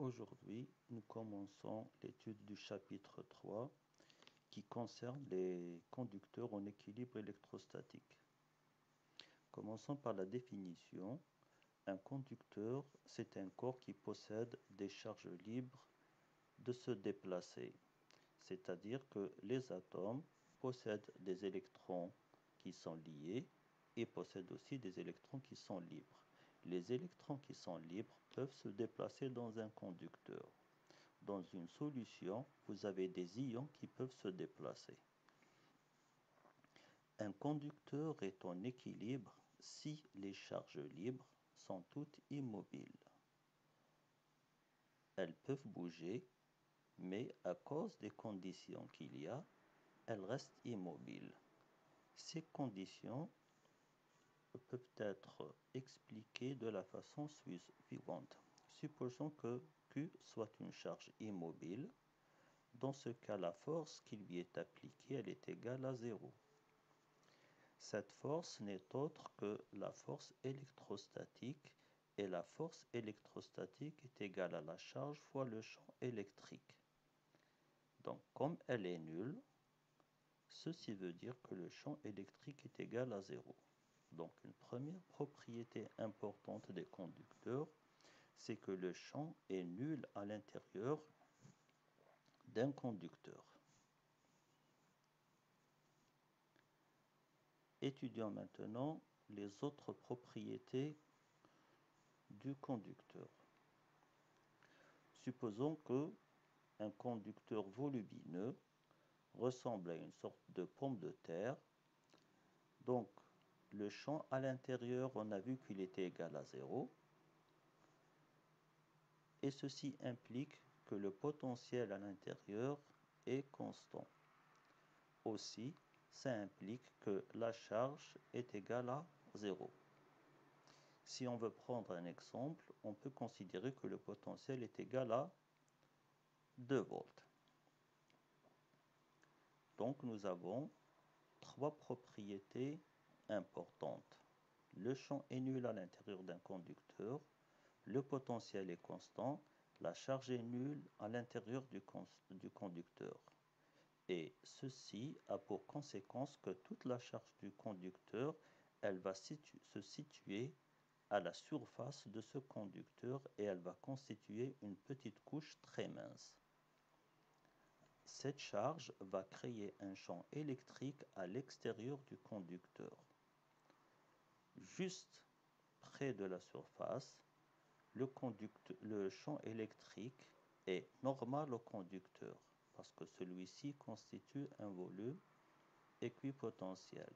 Aujourd'hui, nous commençons l'étude du chapitre 3 qui concerne les conducteurs en équilibre électrostatique. Commençons par la définition. Un conducteur, c'est un corps qui possède des charges libres de se déplacer, c'est-à-dire que les atomes possèdent des électrons qui sont liés et possèdent aussi des électrons qui sont libres. Les électrons qui sont libres peuvent se déplacer dans un conducteur. Dans une solution, vous avez des ions qui peuvent se déplacer. Un conducteur est en équilibre si les charges libres sont toutes immobiles. Elles peuvent bouger, mais à cause des conditions qu'il y a, elles restent immobiles. Ces conditions peuvent être expliquées de la façon suivante. Supposons que Q soit une charge immobile. Dans ce cas, la force qui lui est appliquée, elle est égale à 0. Cette force n'est autre que la force électrostatique, et la force électrostatique est égale à la charge fois le champ électrique. Donc, comme elle est nulle, ceci veut dire que le champ électrique est égal à 0. Donc, une première propriété importante des conducteurs, c'est que le champ est nul à l'intérieur d'un conducteur. Étudions maintenant les autres propriétés du conducteur. Supposons que un conducteur volumineux ressemble à une sorte de pomme de terre. Donc, le champ à l'intérieur, on a vu qu'il était égal à 0. Et ceci implique que le potentiel à l'intérieur est constant. Aussi, ça implique que la charge est égale à 0. Si on veut prendre un exemple, on peut considérer que le potentiel est égal à 2 volts. Donc nous avons trois propriétés importantes. Le champ est nul à l'intérieur d'un conducteur, le potentiel est constant, la charge est nulle à l'intérieur du conducteur. Et ceci a pour conséquence que toute la charge du conducteur, elle va se situer à la surface de ce conducteur et elle va constituer une petite couche très mince. Cette charge va créer un champ électrique à l'extérieur du conducteur. Juste près de la surface, le champ électrique est normal au conducteur parce que celui-ci constitue un volume équipotentiel.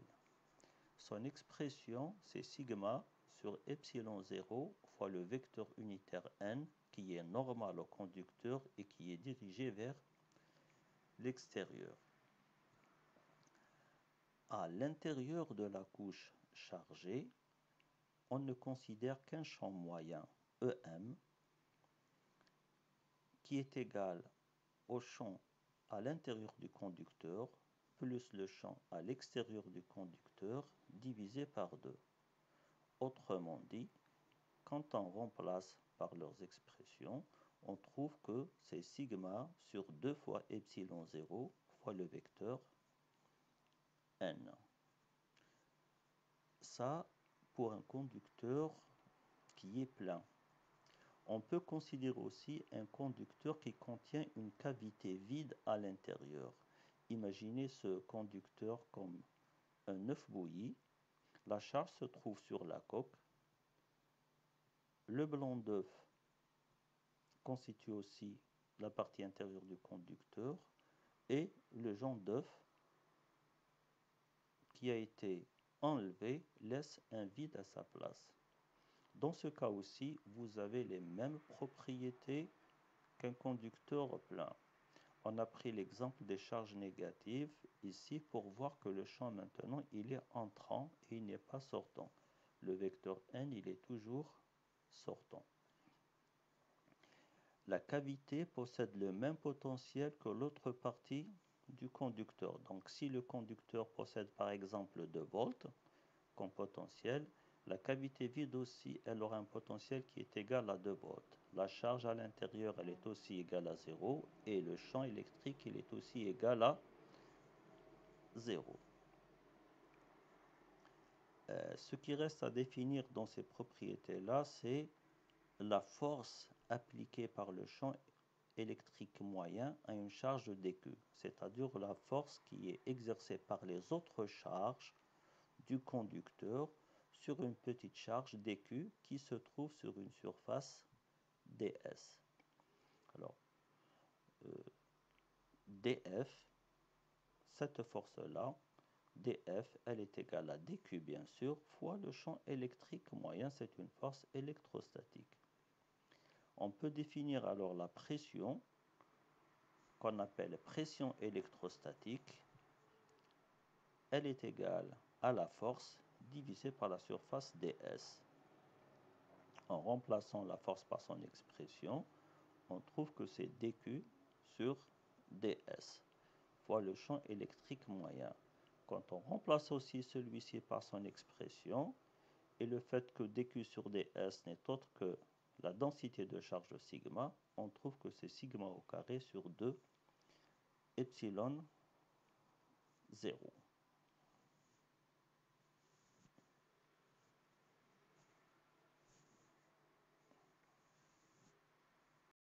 Son expression, c'est sigma sur epsilon 0 fois le vecteur unitaire n qui est normal au conducteur et qui est dirigé vers l'extérieur. À l'intérieur de la couche chargée, on ne considère qu'un champ moyen, EM, qui est égal au champ à l'intérieur du conducteur plus le champ à l'extérieur du conducteur divisé par 2. Autrement dit, quand on remplace par leurs expressions, on trouve que c'est sigma sur 2 fois epsilon 0 fois le vecteur n. Ça, pour un conducteur qui est plein. On peut considérer aussi un conducteur qui contient une cavité vide à l'intérieur. Imaginez ce conducteur comme un œuf bouilli. La charge se trouve sur la coque. Le blanc d'œuf constitue aussi la partie intérieure du conducteur et le jaune d'œuf qui a été enlevé laisse un vide à sa place. Dans ce cas aussi, vous avez les mêmes propriétés qu'un conducteur plein. On a pris l'exemple des charges négatives ici pour voir que le champ maintenant il est entrant et il n'est pas sortant. Le vecteur n il est toujours sortant. La cavité possède le même potentiel que l'autre partie du conducteur. Donc si le conducteur possède par exemple 2 volts comme potentiel, La cavité vide aussi, elle aura un potentiel qui est égal à 2 volts. La charge à l'intérieur, elle est aussi égale à 0 et le champ électrique, il est aussi égal à 0. Ce qui reste à définir dans ces propriétés-là, c'est la force appliquée par le champ électrique moyen à une charge dQ, c'est-à-dire la force qui est exercée par les autres charges du conducteur sur une petite charge dQ qui se trouve sur une surface ds. Alors, dF, cette force-là, dF, elle est égale à dQ bien sûr, fois le champ électrique moyen, c'est une force électrostatique. On peut définir alors la pression qu'on appelle pression électrostatique. Elle est égale à la force divisée par la surface ds. En remplaçant la force par son expression, on trouve que c'est dQ sur ds fois le champ électrique moyen. Quand on remplace aussi celui-ci par son expression, et le fait que dQ sur ds n'est autre que la densité de charge sigma, on trouve que c'est sigma au carré sur 2 epsilon 0.